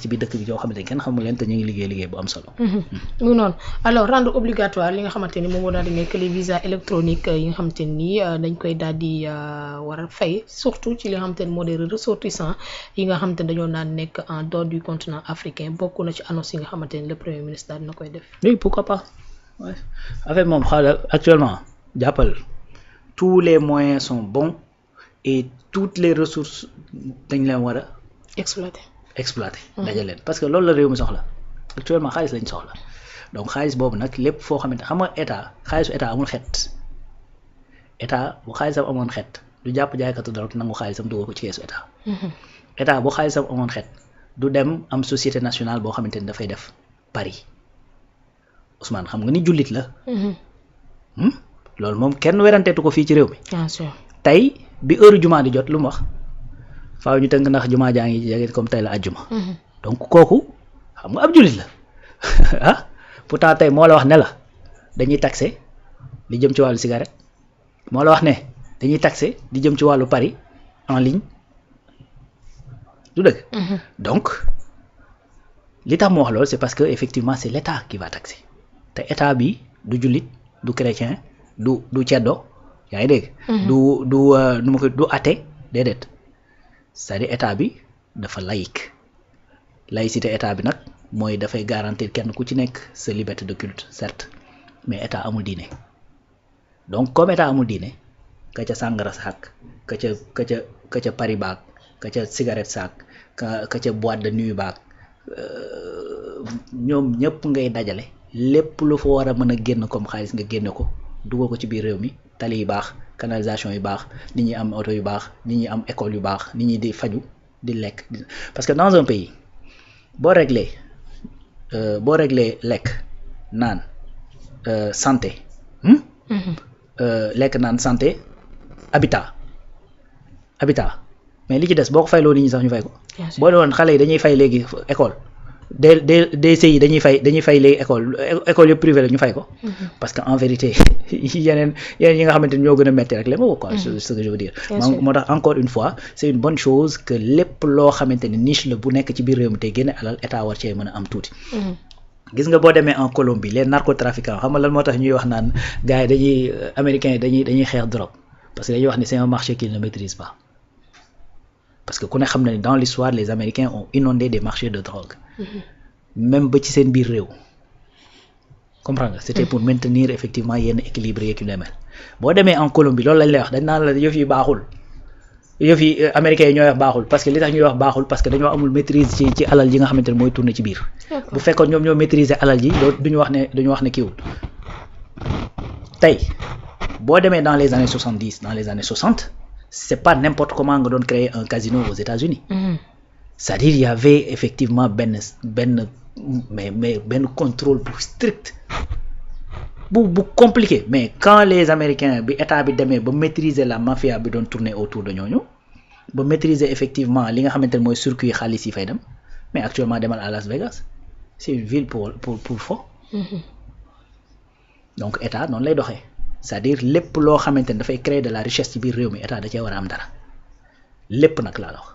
ci biir dëkk bi yoo xamante ni kenn xamul leen te ñu ngi liggéey bu am solo. mu noonu alors rendre obligatoire li nga xamante ni moom moo daal di nekk les visas électroniques yi nga xamante ni dañ koy daal di war a fay surtout ci li nga xamante ni moo di ressortissants yi nga xamante ni dañoo naan nekk en dehors du continent africain bokk na ci annonce yi nga xamante ni le premier ministre daal dina koy def. oui pourquoi pas ouais. Avec moom xaaral actuellement jàppal tous les moyens sont bons et toutes les ressources dañ leen war a exploiter dajal leen parce que loolu la réew mi soxla actuellement xaalis lañ soxla donc xaalis boobu nag lépp foo xamante xam nga état xaalisu état amul xet état bu xaalisam amoon xet du jàpp jaaykatu drogue nangu xaalisam dugal ko ci keesu état état bu xaalisam amoon xet du dem am société nationale boo xamante ni dafay def Paris Ousmane xam nga ni jullit la loolu moom kenn weranteetu ko fii ci réew mi tey bi heure jumaa di jot lu mu wax faaw ñu tënk ndax jumaa jaa ngi jege comme tey la àjjuma donc kooku xam nga ab jullit la ah pourtant tey moo la wax ne la dañuy taxé li jëm ci wàllu cigarette moo la wax ne dañuy taxé li jëm ci wàllu pari en ligne du dëgg donc li tax mu wax loolu c'est parce que effectivement c'est l'état qui va taxer te état bi du jullit du chrétien du ceddo yaa ngi dégg nu ma ko du athée déedéet c'est-à-dire état bi dafa laïque laïcité état bi nag mooy dafay garantir kenn ku ci nekk sa liberté de culte certes mais état amul diine donc comme état amul diine ka ca sàngara saak ka ca Paris baag ka ca cigarette saak ka ca boîte de nuit baag ñoom ñëpp ngay dajale lépp lu fa war a mën a génn comme xaalis nga génne ko dugal ko ci biir réew mi tali yu baax canalisation yu baax nit ñi am oto yu baax nit ñi am école yu baax nit ñi di faju di lekk parce que dans un pays boo réglé lekk naan santé lekk naan santé habitat mais li ci des boo ko fayloo nit ñi sax ñu fay ko boo doon xale yi dañuy fay léegi école DCI dañuy fay léegi école yëpp privé la ñu fay ko parce que en vérité yeneen yi nga xamante ni ñoo gën a metti rek la ma quoi c'est ce que je veux dire moo tax encore une fois c'est une bonne chose que lépp loo xamante ni niche la bu nekk ci biir réew mi tey génne alal état war cee mën a am tuuti gis nga boo demee en Colombie les narcotrafiquants xam nga lan moo tax ñuy wax naan gars yi dañuy américains yi dañuy xeex drogue parce que dañuy wax ni c'est un marché qu'ils ne maîtrisent pas parce que ku ne xam na ni dans l'histoire les Américains ont inondé des marchés de drogue même ba ci seen biir réew comprends nga c'était pour maintenir effectivement yenn équilibre yeeg yu demel boo demee en Colombie loolu lañ lay wax dañ naan la yëf yi baaxul yëf yi américains yi ñooy wax baaxul parce que li tax ñuy wax baaxul parce que dañoo amul maîtrise ci alal ji nga xamante ne mooy tourner ci biir bu fekkoon ñoom ñoo maîtriser alal ji duñu wax ne kiiwul tey boo demee dans les années 70 dans les années 60 c'est pas n'importe comment nga doon créer un casino aux États-Unis c'est-à-dire il y avait effectivement benn contrôle bu strict bu compliqué mais quand les Américains bi état bi demee ba maîtriser la mafia bi doon tourner autour de ñooñu ba maîtriser effectivement li nga xamante ne mooy circuit xaalis yi fay dem mais actuellement demal à Las Vegas c'est une ville pour faux donc état noonu lay doxee c'est-à-dire lépp loo xamante ne dafay créer de la richesse ci biir réew mi état da cee war a am dara lépp nag laa la wax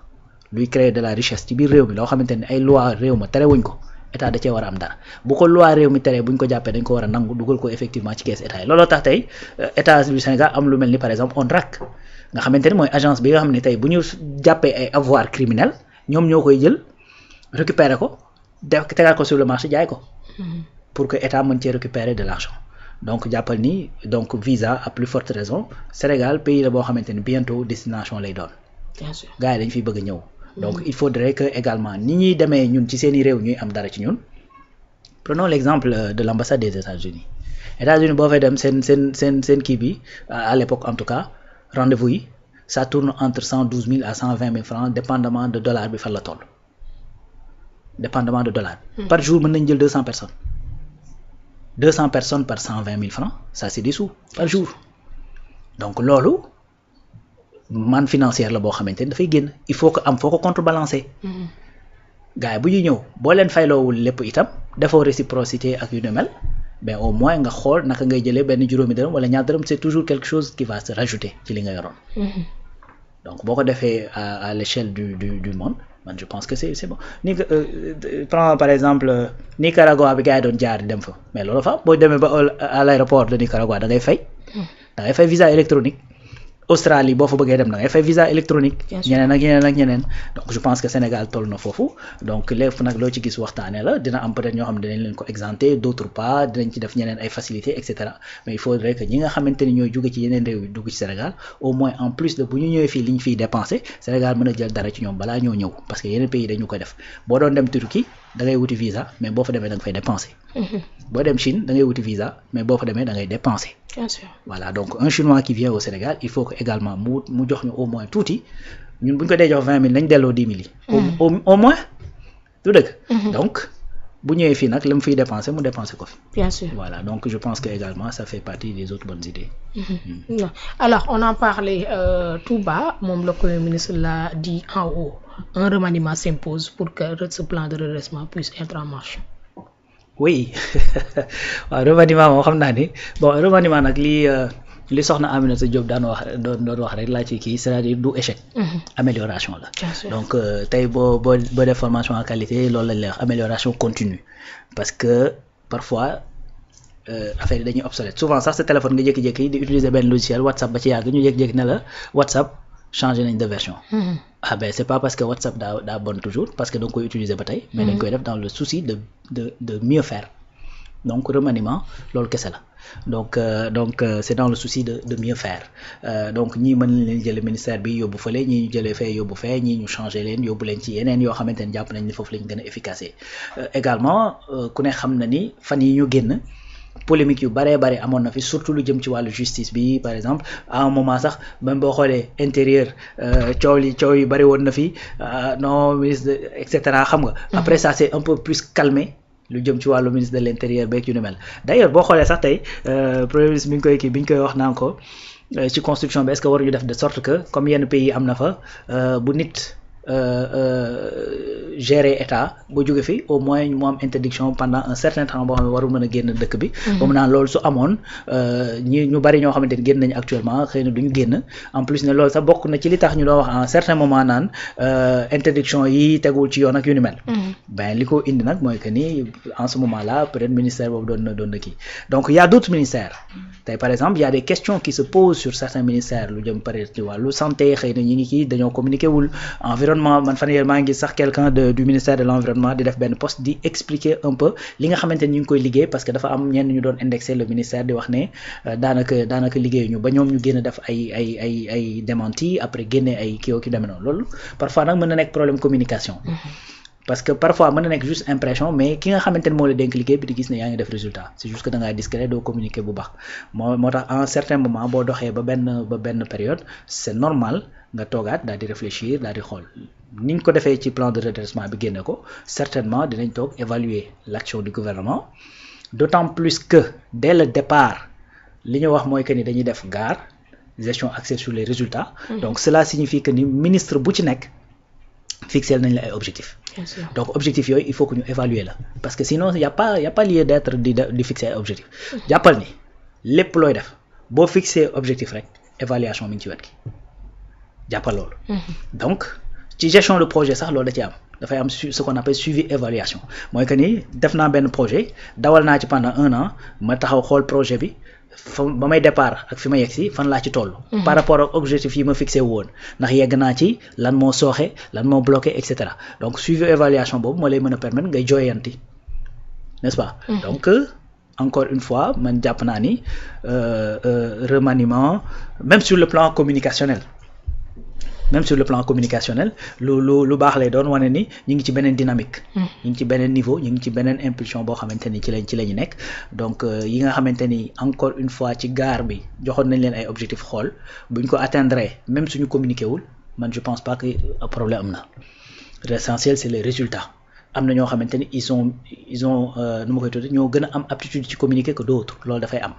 luy créer de la richesse ci biir réew mi loo xamante ne ay loi réew ma terewuñ ko état da cee war a am dara bu ko loi réew mi teree buñ ko jàppee dañ ko war a nangu dugal ko effectivement ci kees état yi looloo tax tey état du Sénégal am lu mel ni par exemple ONRAC nga xamante ne mooy agence bi nga xam ne tey bu ñu jàppee ay avoir criminel ñoom ñoo koy jël récupérer ko def tegal ko sur le marché jaay ko pour que état mën cee récupérer de l'argent donc jàppal ni donc visa à plus forte raison Sénégal pays la boo xamante ni bientôt destination lay doon gars yi dañ fiy bëgg a ñëw donc il faudrait que également ni ñuy demee ñun ci seeni réew ñuy am dara ci ñun prenons l'exemple de l'ambassade des États-Unis boo fay dem seen kii bi à l'époque en tout cas rendez-vous yi ça tourne entre 112 000 à 120 000 francs dépendamment de dollar bi fan la toll dépendamment de dollar par jour mën nañ jël 200 personnes par 120 000 francs ça c'est des sous par jour donc loolu manne financière la boo xamante ni dafay génn il faut que am foo ko contrebalancer gars yi bu ñuy ñëw boo leen fayloowul lépp itam defoo réciprocité ak yu ne mel mais au moins nga xool naka ngay jëlee benn juróomi dërëm wala ñaar dërëm c'est toujours quelque chose qui va se rajouter ci li nga yoroon donc boo ko defee à l'échelle du monde man je pense que c'est bon ni prends par exemple Nicaragua bi gars yi doon jaar dem fa mais loolu fa boo demee ba à l'aéroport de Nicaragua da ngay fay visa électronique. Australie boo fa bëggee dem da ngay fay visa électronique. ñeneen ak ñeneen donc je pense que Sénégal toll na foofu donc lépp nag loo ci gis waxtaanee la dina am peut-être ñoo xam ne dinañ leen ko exempter d'autres pas dinañ ci def ñeneen ay facilités et cetera mais il faudrait que ñi nga xamante ni ñooy jóge ci yeneen réew yi dugg ci Sénégal au moins en plus de bu ñu ñëwee fii li ñu fiy dépenser Sénégal mën a jël dara ci ñoom balaa ñoo ñëw parce que yeneen pays dañu ko def boo doon dem Turquie da ngay wuti visa mais boo fa demee da nga fay dépenser. boo dem Chine da ngay wuti visa mais boo fa demee da ngay dépenser. Bien sûr. Voilà donc un Chinois qui vient au Sénégal il faut que également mu jox ñu au moins tuuti ñun bu ñu ko dee jox 20 000 nañ delloo 10 000 yi. au moins du dëgg. donc bu ñëwee fii nag li mu fiy dépenser mu dépenser ko fi. Bien sûr. Voilà donc je pense que également ça fait partie des autres bonnes idées. Alors on en parlait tout bas moom le Premier ministre l'a dit en haut un remaniement s'impose pour que ce plan de redressement puisse être en marche. Oui waaw remaniement moom xam naa ni bon remaniement nag li soxna Aminata Diop doon wax rek laa ci kii c'est-à-dire du échec. Amélioration la. Donc tey boo def formation en qualité loolu lañ lay wax amélioration continue parce que parfois affaire yi dañuy obsolète souvent sax sa téléphone nga jékki-jékki di utiliser benn logiciel WhatsApp ba ci yàgg ñu jékki-jékki ne la WhatsApp changé nañ de version. Ah ben c'est pas parce que WhatsApp daa bon toujours parce que da nga koy utiliser ba tey mais dañ koy def dans le souci de mieux faire donc remaniement loolu kese la donc c'est dans le souci de mieux faire donc ñii mën nañ leen jëlee ministère bi yóbbu fële ñii ñu jëlee fee yóbbu fee ñii ñu changé leen yóbbu leen ci yeneen yoo xamante ne jàpp nañ ni foofu lañ gën a efficace également ku ne xam na ni fan yi ñu génn polémique yu bare amoon na fi surtout lu jëm ci wàllu justice bi par exemple à un moment sax même boo xoolee intérieur coow yi bari woon na fi non ministre et cetera xam nga. Après ça c'est un peu plus calmé lu jëm ci wàllu ministre de l'intérieur beeg yu ni mel d'ailleurs boo xoolee sax tey premier ministre bi ñu koy wax naan ko ci constitution bi est-ce que waruñu def de sorte que comme yenn pays am na fa bu nit. Gérer état boo jóge fi au moins mu am interdiction pendant un certain temps boo xam ne warul mën a génn dëkk bi. ba mu naan loolu su amoon ñu bari ñoo xamante ni génn nañu actuellement xëy na duñu génn en plus ne loolu sax bokk na ci li tax ñu doon wax à un certain moment naan interdiction yi tegul ci yoon ak yu ni mel. Ben li ko indi nag mooy que ni en ce moment là peut-être ministère boobu doon na kii donc il y a d'autres ministères. tey par exemple il y a des questions qui se posent sur certains ministères lu jëm peut-être ci wàllu santé xëy na ñi ngi kii dañoo communiqué wul environnement man fan yéen maa ngi sax quelqu'un du ministère de l'environnement di def benn poste di expliquer un peu li nga xamante ni ñu ngi koy liggéey parce que dafa am ñenn ñu doon indexer le ministère di wax ne daanaka liggéey ñu ba ñoom ñu génn def ay démenti après génne ay kii ki demee noonu loolu parfois nag mën na nekk problème communication. Parce que parfois mën na nekk juste impression mais ki nga xamante ne moo la dénk liggéey bi di gis ne yaa ngi def résultat c'est juste que da ngaa discret doo communiquer bu baax moo tax à un certain moment boo doxee ba benn période c'est normal nga toogaat daal di réfléchir daal di xool ni ñu ko defee ci plan de redressement bi génne ko certainement dinañ toog évaluer l'action du gouvernement d'autant plus que dès le départ li ñu wax mooy que ni dañuy def gare gestion axée sur les résultats. Donc cela signifie que ni ministre bu ci nekk fixer nañ la ay objectifs. Donc objectifs yooyu il faut que ñu évaluer la parce que sinon y a pas lieu d'être di fixer ay objectifs. jàppal ni lépp looy def boo fixer objectif rek évaluation mi ngi ci wet gi jàppal loolu. Donc ci gestion de projet sax loolu da ci am dafay am ce qu'on appelle suivi évaluation mooy que ni def naa benn projet dawal naa ci pendant 1 an ma taxaw xool projet bi. ba may départ ak fi ma yegg si fan laa ci toll. par rapport ak objectif yi ma fixé woon ndax yegg naa ci lan moo sooxe lan moo bloqué et cetera donc suivi évaluation boobu moo lay mën a permettre ngay jooyanti n'est-ce pas. Donc encore une fois man jàpp naa ni remaniement même sur le plan communicationnel. lu baax lay doon wane ni ñu ngi ci beneen dynamique. ñu ngi ci beneen niveau ñu ngi ci beneen impulsion boo xamante ni ci la ñu nekk donc yi nga xamante ni encore une fois ci gaar bi joxoon nañ leen ay objectifs xool buñ ko atteindre même suñu communiqué wul man je pense pas que problème am na l'essentiel c'est les résultats am na ñoo xamante ni ils ont nu ma koy tuddee ñoo gën a am aptitude ci communiquer que d'autres loolu dafay am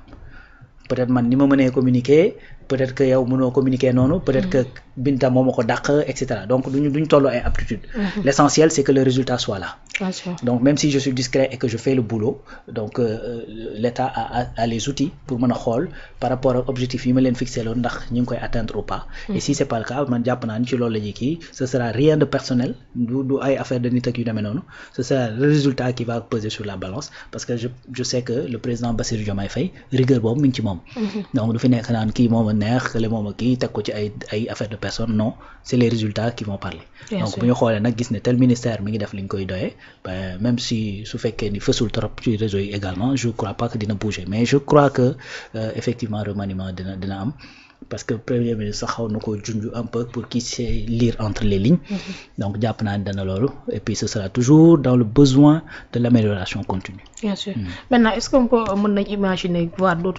peut-être man ni ma mënee communiquer peut-être que yow mënoo communiquer noonu peut-être que Binta moo ma ko dàq et cetera donc duñu tolloo ay aptitude l'essentiel c'est que le résultat soit là donc même si je suis discret et que je fais le boulot donc l'État a les outils pour mën a xool par rapport ak objectif yi ma leen fixé loon ndax ñu ngi koy atteindre ou pas et si c'est pas le cas man jàpp naa ni ci loolu la ñuy kii ce sera rien de personnel du ay affaire de nit ak yu demee noonu ce sera le résultat qui va peser sur la balance parce que je sais que le président Bassirou Diomaye Faye rigueur boobu mi ngi ci moom donc du fi nekk naan kii moom a neex kële moom a kii teg ko ci ay affaire de personne non c'est les résultats qui vont parler donc bu ñu xoolee nag gis ne tel ministère mi ngi def li ñu koy doyee même si su fekkee ni fësul trop ci réseau yi également je crois pas que dina bouger mais je crois que effectivement remaniement dina am parce que premier ministre xaw na ko junj un peu pour qu'il sait lire entre les lignes donc jàpp naa ne dana loolu et puis ce sera toujours dans le besoin de l'amélioration continue. Bien sûr. Maintenant est-ce qu'on peut mën nañ imaginer voir d'autres